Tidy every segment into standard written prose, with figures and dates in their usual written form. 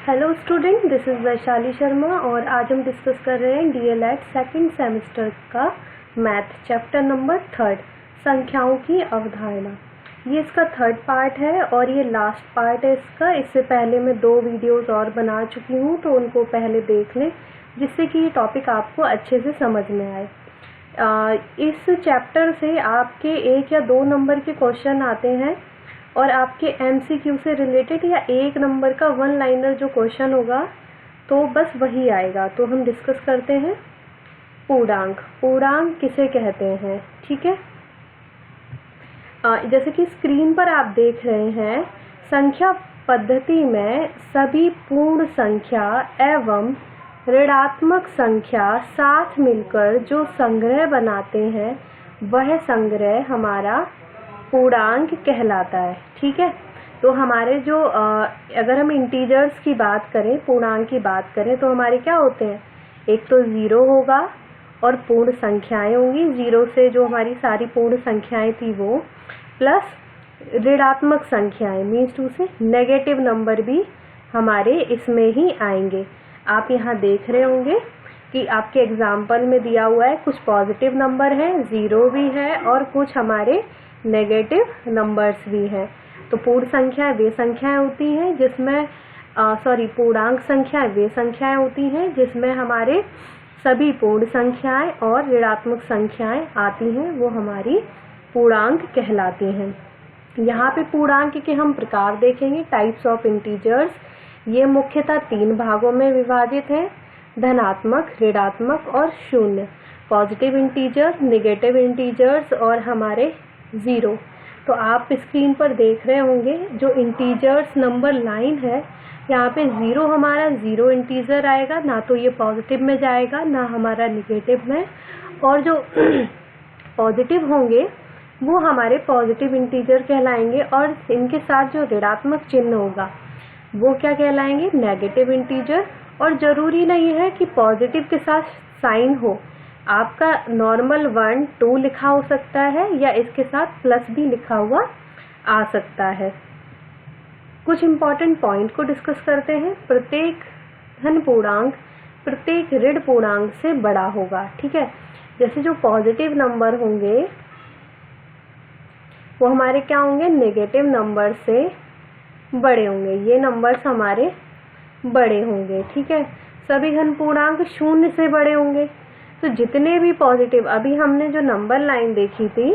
Hello student, this is Vaishali Sharma और आज हम डिस्कस कर रहे हैं डीएलएड सेकंड सेमेस्टर का मैथ चैप्टर नंबर 3 संख्याओं की अवधारणा। ये इसका थर्ड पार्ट है और ये लास्ट पार्ट है इसका। इससे पहले मैं 2 वीडियोस और बना चुकी हूँ, तो उनको पहले देख लें जिससे कि ये टॉपिक आपको अच्छे से समझ में आए। इस चैप्टर से आपके 1 या 2 नंबर के क्वेश्चन आते हैं और आपके एमसीक्यू से रिलेटेड या 1 नंबर का 1 लाइनर जो क्वेश्चन होगा तो बस वही आएगा। तो हम डिस्कस करते हैं पूर्णांक। पूर्णांक किसे कहते हैं, ठीक है। जैसे कि स्क्रीन पर आप देख रहे हैं, संख्या पद्धति में सभी पूर्ण संख्या एवं ऋणात्मक संख्या साथ मिलकर जो संग्रह बनाते हैं वह संग्रह हमारा पूर्णांक कहलाता है, ठीक है। तो हमारे जो अगर हम इंटीजर्स की बात करें, पूर्णांक की बात करें, तो हमारे क्या होते हैं, एक तो 0 होगा और पूर्ण संख्याएं होंगी। 0 से जो हमारी सारी पूर्ण संख्याएं थी वो, प्लस ऋणात्मक संख्याएं मीन्स टू से नेगेटिव नंबर भी हमारे इसमें ही आएंगे। आप यहाँ देख रहे होंगे कि आपके एग्जाम्पल में दिया हुआ है, कुछ पॉजिटिव नंबर हैं, 0 भी है और कुछ हमारे नेगेटिव नंबर्स भी हैं। तो पूर्ण संख्याएं वे संख्याएं होती हैं जिसमें पूर्णांक संख्याएं वे संख्याएं होती हैं जिसमें हमारे सभी पूर्ण संख्याएं और ऋणात्मक संख्याएं आती हैं, वो हमारी पूर्णांक कहलाती हैं। यहाँ पे पूर्णांक के हम प्रकार देखेंगे, टाइप्स ऑफ इंटीजर्स। ये मुख्यतः 3 भागों में विभाजित हैं, धनात्मक, ऋणात्मक और शून्य। पॉजिटिव इंटीजर, नेगेटिव इंटीजर्स और हमारे 0। तो आप स्क्रीन पर देख रहे होंगे जो इंटीजर्स नंबर लाइन है, यहाँ पे 0 हमारा 0 इंटीजर आएगा, ना तो ये पॉजिटिव में जाएगा ना हमारा नेगेटिव में। और जो पॉजिटिव होंगे वो हमारे पॉजिटिव इंटीजर कहलाएंगे और इनके साथ जो ऋणात्मक चिन्ह होगा वो क्या कहलाएंगे, नेगेटिव इंटीजर। और ज़रूरी नहीं है कि पॉजिटिव के साथ साइन हो, आपका नॉर्मल 1, 2 लिखा हो सकता है या इसके साथ प्लस भी लिखा हुआ आ सकता है। कुछ इम्पॉर्टेंट पॉइंट को डिस्कस करते हैं। प्रत्येक धन पूर्णांक प्रत्येक ऋण पूर्णांक से बड़ा होगा, ठीक है। जैसे जो पॉजिटिव नंबर होंगे वो हमारे क्या होंगे, नेगेटिव नंबर से बड़े होंगे। ये नंबर्स हमारे बड़े होंगे, ठीक है। सभी धन पूर्णांक 0 से बड़े होंगे। तो जितने भी पॉजिटिव, अभी हमने जो नंबर लाइन देखी थी,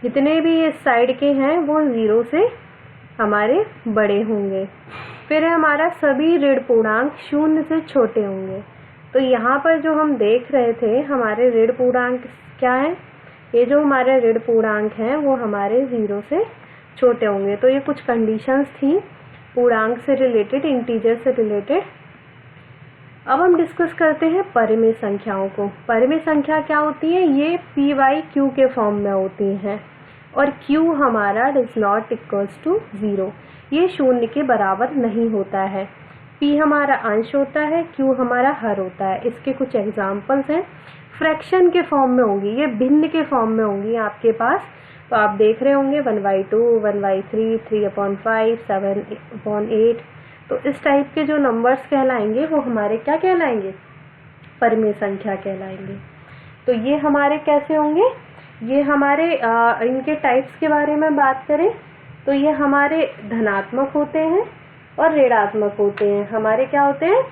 जितने भी इस साइड के हैं वो 0 से हमारे बड़े होंगे। फिर हमारा सभी ऋण पूर्णांक 0 से छोटे होंगे। तो यहाँ पर जो हम देख रहे थे हमारे ऋण पूर्णांक क्या है, ये जो हमारे ऋण पूर्णांक हैं वो हमारे 0 से छोटे होंगे। तो ये कुछ कंडीशंस थी पूर्णांक से रिलेटेड, इंटीजर से रिलेटेड। अब हम डिस्कस करते हैं परिमेय संख्याओं को। परिमेय संख्या क्या होती है, ये p/q के फॉर्म में होती हैं और q हमारा डज नॉट इक्वल्स टू 0, ये 0 के बराबर नहीं होता है। p हमारा अंश होता है, q हमारा हर होता है। इसके कुछ एग्जाम्पल्स हैं, फ्रैक्शन के फॉर्म में होंगी, ये भिन्न के फॉर्म में होंगी आपके पास। तो आप देख रहे होंगे 1/2, 1/3, 3/5, 7/8। तो इस टाइप के जो नंबर्स कहलाएंगे वो हमारे क्या कहलाएंगे, परिमेय संख्या कहलाएंगे। तो ये हमारे कैसे होंगे, ये हमारे इनके टाइप्स के बारे में बात करें तो ये हमारे धनात्मक होते हैं और ऋणात्मक होते हैं। हमारे क्या होते हैं,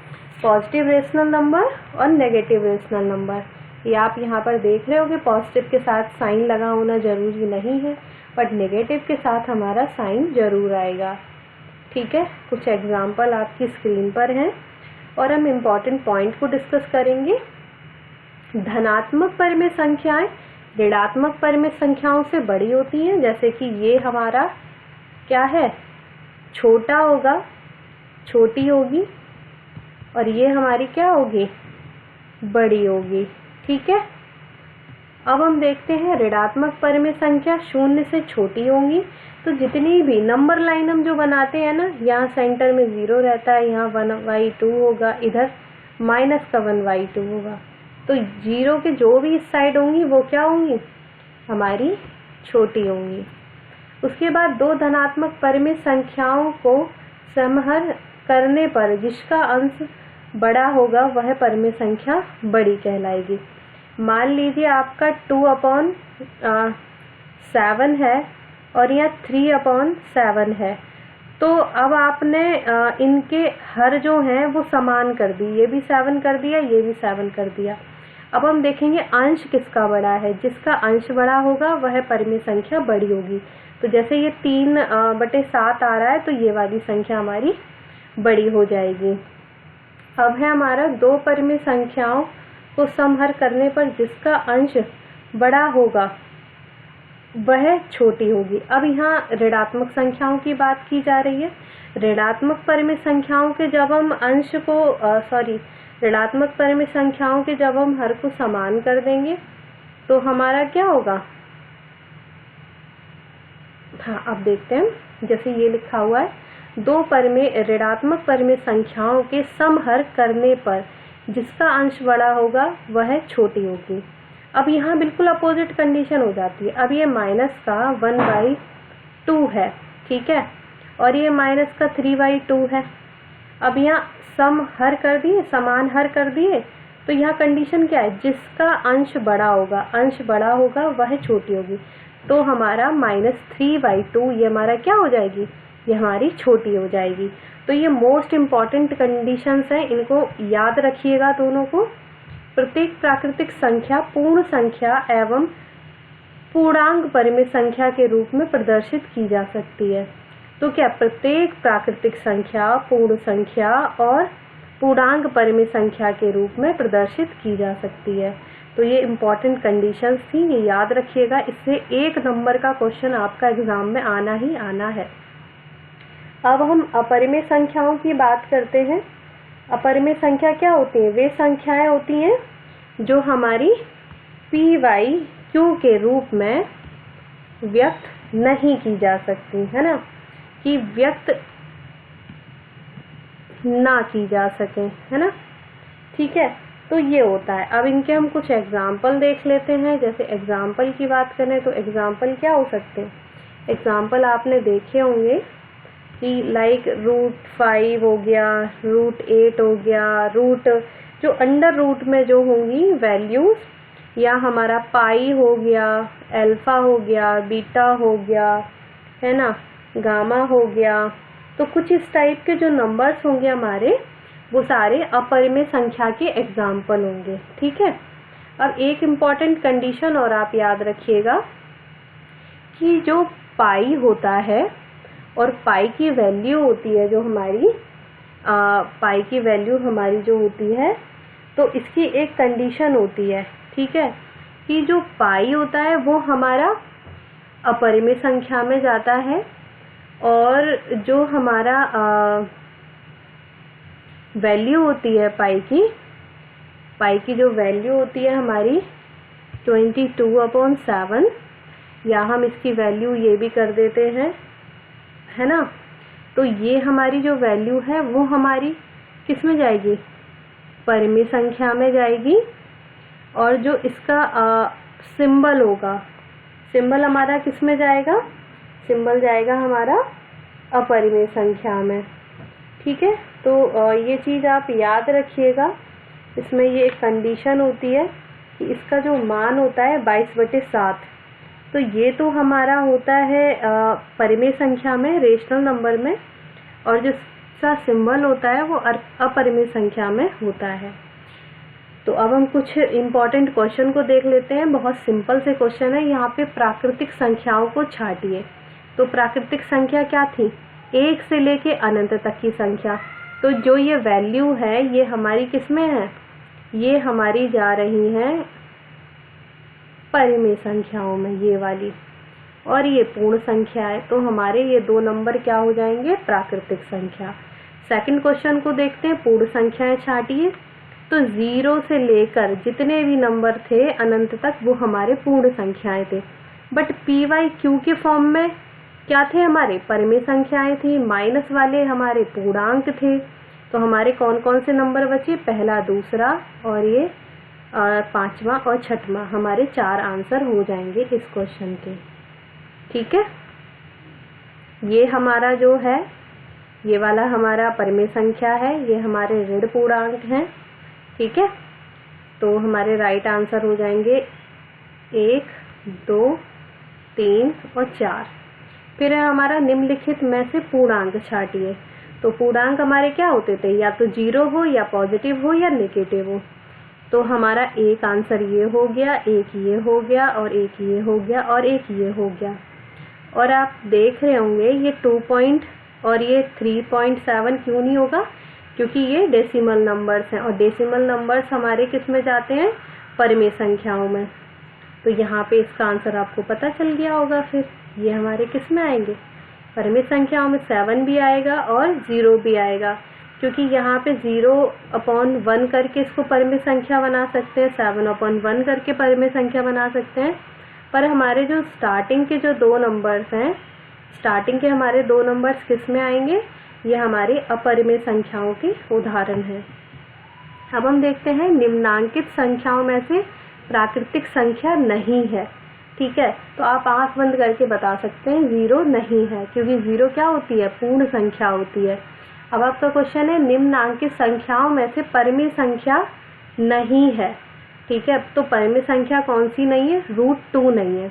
पॉजिटिव रेशनल नंबर और नेगेटिव रेशनल नंबर। ये आप यहाँ पर देख रहे हो कि पॉजिटिव के साथ साइन लगा होना जरूरी नहीं है, बट नेगेटिव के साथ हमारा साइन जरूर आएगा, ठीक है। कुछ एग्जाम्पल आपकी स्क्रीन पर हैं और हम इम्पॉर्टेंट पॉइंट को डिस्कस करेंगे। धनात्मक परिमेय संख्याएं ऋणात्मक परिमेय संख्याओं से बड़ी होती हैं। जैसे कि ये हमारा क्या है, छोटा होगा, छोटी होगी, और ये हमारी क्या होगी, बड़ी होगी, ठीक है। अब हम देखते हैं ऋणात्मक परिमेय संख्या 0 से छोटी होंगी। तो जितनी भी नंबर लाइन हम जो बनाते हैं ना, यहाँ सेंटर में 0 रहता है, यहाँ 1/2 होगा, इधर माइनस का 1/2 होगा। तो 0 के जो भी इस साइड होंगी वो क्या होंगी, हमारी छोटी होंगी। उसके बाद 2 धनात्मक परिमेय संख्याओं को समहर करने पर जिसका अंश बड़ा होगा वह परिमेय संख्या बड़ी कहलाएगी। मान लीजिए आपका 2/7 है और यहाँ 3/7 है, तो अब आपने इनके हर जो हैं वो समान कर दी, ये भी 7 कर दिया, ये भी 7 कर दिया। अब हम देखेंगे अंश किसका बड़ा है, जिसका अंश बड़ा होगा वह परिमेय संख्या बड़ी होगी। तो जैसे ये 3/7 आ रहा है तो ये वाली संख्या हमारी बड़ी हो जाएगी। अब है हमारा दो परिमेय संख्याओं को समहर करने पर जिसका अंश बड़ा होगा वह छोटी होगी। अब यहाँ ऋणात्मक संख्याओं की बात की जा रही है। ऋणात्मक परिमेय संख्याओं के जब हम अंश को ऋणात्मक परिमेय संख्याओं के जब हम हर को समान कर देंगे तो हमारा क्या होगा। हाँ, अब देखते हैं, जैसे ये लिखा हुआ है, दो परिमेय ऋणात्मक परिमेय संख्याओं के समहर करने पर जिसका अंश बड़ा होगा वह छोटी होगी। अब यहाँ बिल्कुल अपोजिट कंडीशन हो जाती है। अब ये माइनस का 1/2 है, ठीक है, और ये माइनस का 3/2 है। अब यहाँ सम हर कर दिए, समान हर कर दिए, तो यहाँ कंडीशन क्या है, जिसका अंश बड़ा होगा वह छोटी होगी। तो हमारा -3/2 ये हमारा क्या हो जाएगी, ये हमारी छोटी हो जाएगी। तो ये मोस्ट इम्पॉर्टेंट कंडीशंस हैं, इनको याद रखिएगा दोनों को। प्रत्येक प्राकृतिक संख्या पूर्ण संख्या एवं पूर्णांक परिमेय संख्या के रूप में प्रदर्शित की जा सकती है। तो क्या प्रत्येक प्राकृतिक संख्या पूर्ण संख्या और पूर्णांक परिमेय संख्या के रूप में प्रदर्शित की जा सकती है। तो ये इम्पॉर्टेंट कंडीशंस थी, ये याद रखिएगा। इससे 1 नंबर का क्वेश्चन आपका एग्जाम में आना ही आना है। अब हम अपरिमेय संख्याओं की बात करते हैं। अपरिमेय संख्या क्या होती है, वे संख्याएं होती हैं जो हमारी PYQ के रूप में व्यक्त नहीं की जा सकती, है ना, कि व्यक्त ना की जा सके, है ना, ठीक है। तो ये होता है। अब इनके हम कुछ एग्जाम्पल देख लेते हैं। जैसे एग्जाम्पल की बात करें तो एग्जाम्पल क्या हो सकते हैं, एग्जाम्पल आपने देखे होंगे कि लाइक √5 हो गया, √8 हो गया, रूट जो अंडर रूट में जो होंगी वैल्यूज, या हमारा पाई हो गया, अल्फा हो गया, बीटा हो गया, है ना, गामा हो गया। तो कुछ इस टाइप के जो नंबर्स होंगे हमारे, वो सारे अपरिमेय संख्या के एग्जाम्पल होंगे, ठीक है। अब एक इम्पॉर्टेंट कंडीशन और आप याद रखिएगा कि जो पाई होता है और पाई की वैल्यू होती है, जो हमारी पाई की वैल्यू हमारी जो होती है, तो इसकी एक कंडीशन होती है, ठीक है, कि जो पाई होता है वो हमारा अपरिमेय संख्या में जाता है, और जो हमारा वैल्यू होती है पाई की जो वैल्यू होती है हमारी 22/7, या हम इसकी वैल्यू ये भी कर देते हैं, है ना। तो ये हमारी जो वैल्यू है वो हमारी किस में जाएगी, परिमेय संख्या में जाएगी। और जो इसका सिंबल होगा, सिंबल हमारा किस में जाएगा, सिंबल जाएगा हमारा अपरिमेय संख्या में, ठीक है। तो ये चीज़ आप याद रखिएगा। इसमें ये एक कंडीशन होती है कि इसका जो मान होता है 22/7, तो ये तो हमारा होता है परिमेय संख्या में, रेशनल नंबर में, और जो इसका सिंबल होता है वो अपरिमेय संख्या में होता है। तो अब हम कुछ इम्पॉर्टेंट क्वेश्चन को देख लेते हैं। बहुत सिंपल से क्वेश्चन है। यहाँ पे प्राकृतिक संख्याओं को छांटिए। तो प्राकृतिक संख्या क्या थी, 1 से लेके अनंत तक की संख्या। तो जो ये वैल्यू है ये हमारी किस में है, ये हमारी जा रही है परिमेय संख्याओं में, ये वाली, और ये पूर्ण संख्या है। तो हमारे ये 2 नंबर क्या हो जाएंगे, प्राकृतिक संख्या। सेकंड क्वेश्चन को देखते हैं, पूर्ण संख्याएं छांटिए। तो 0 से लेकर जितने भी नंबर थे अनंत तक वो हमारे पूर्ण संख्याएं थे। बट PYQ के फॉर्म में क्या थे, हमारे परिमेय संख्याएं थी, माइनस वाले हमारे पूर्णांक थे। तो हमारे कौन कौन से नंबर बचे, पहला, दूसरा और ये 5वां और 6वां, हमारे 4 आंसर हो जाएंगे इस क्वेश्चन के, ठीक है। ये हमारा जो है ये वाला हमारा परिमेय संख्या है, ये हमारे ऋण पूर्णांक हैं। ठीक है, तो हमारे राइट आंसर हो जाएंगे 1, 2, 3 और 4। फिर है हमारा निम्नलिखित में से पूर्णांक छांटिए। तो पूर्णांक हमारे क्या होते थे, या तो 0 हो या पॉजिटिव हो या नेगेटिव हो। तो हमारा एक आंसर ये हो गया, एक ये हो गया और एक ये हो गया और एक ये हो गया। और आप देख रहे होंगे ये 2 पॉइंट और ये 3.7 क्यों नहीं होगा, क्योंकि ये डेसिमल नंबर्स हैं और डेसिमल नंबर्स हमारे किस में जाते हैं, परिमेय संख्याओं में। तो यहाँ पे इसका आंसर आपको पता चल गया होगा। फिर ये हमारे किस में आएंगे, परिमेय संख्याओं में 7 भी आएगा और 0 भी आएगा, क्योंकि यहाँ पे 0/1 करके इसको परिमेय संख्या बना सकते हैं, 7/1 करके परिमेय संख्या बना सकते हैं। पर हमारे जो स्टार्टिंग के जो 2 नंबर्स हैं, स्टार्टिंग के हमारे 2 नंबर्स किस में आएंगे, ये हमारे अपरिमेय संख्याओं के उदाहरण हैं। अब हम देखते हैं निम्नांकित संख्याओं में से प्राकृतिक संख्या नहीं है। ठीक है, तो आप आंख बंद करके बता सकते हैं 0 नहीं है, क्योंकि 0 क्या होती है, पूर्ण संख्या होती है। अब आपका क्वेश्चन है निम्नांकित संख्याओं में से परिमेय संख्या नहीं है। ठीक है, तो परिमेय संख्या कौन सी नहीं है, √2 नहीं है।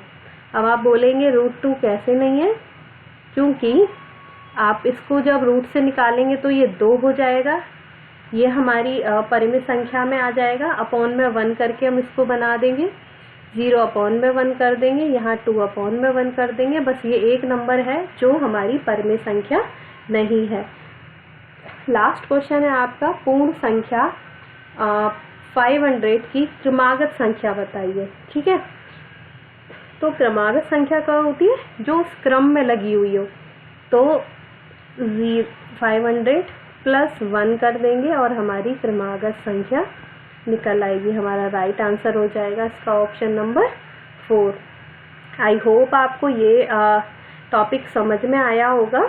अब आप बोलेंगे √2 कैसे नहीं है, क्योंकि आप इसको जब रूट से निकालेंगे तो ये 2 हो जाएगा, ये हमारी परिमेय संख्या में आ जाएगा। अपॉन में 1 करके हम इसको बना देंगे, 0/1 कर देंगे, यहाँ 2/1 कर देंगे। बस ये एक नंबर है जो हमारी परिमेय संख्या नहीं है। लास्ट क्वेश्चन है आपका, पूर्ण संख्या 500 की क्रमागत संख्या बताइए। ठीक है, तो क्रमागत संख्या क्या होती है, जो उस क्रम में लगी हुई हो। तो 500 + 1 कर देंगे और हमारी क्रमागत संख्या निकल आएगी। हमारा राइट आंसर हो जाएगा इसका ऑप्शन नंबर 4। आई होप आपको ये टॉपिक समझ में आया होगा।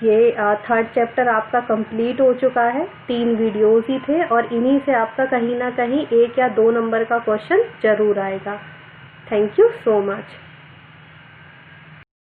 ये 3rd चैप्टर आपका कंप्लीट हो चुका है। 3 वीडियोस ही थे और इन्हीं से आपका कहीं ना कहीं 1 या 2 नंबर का क्वेश्चन जरूर आएगा। Thank you so much.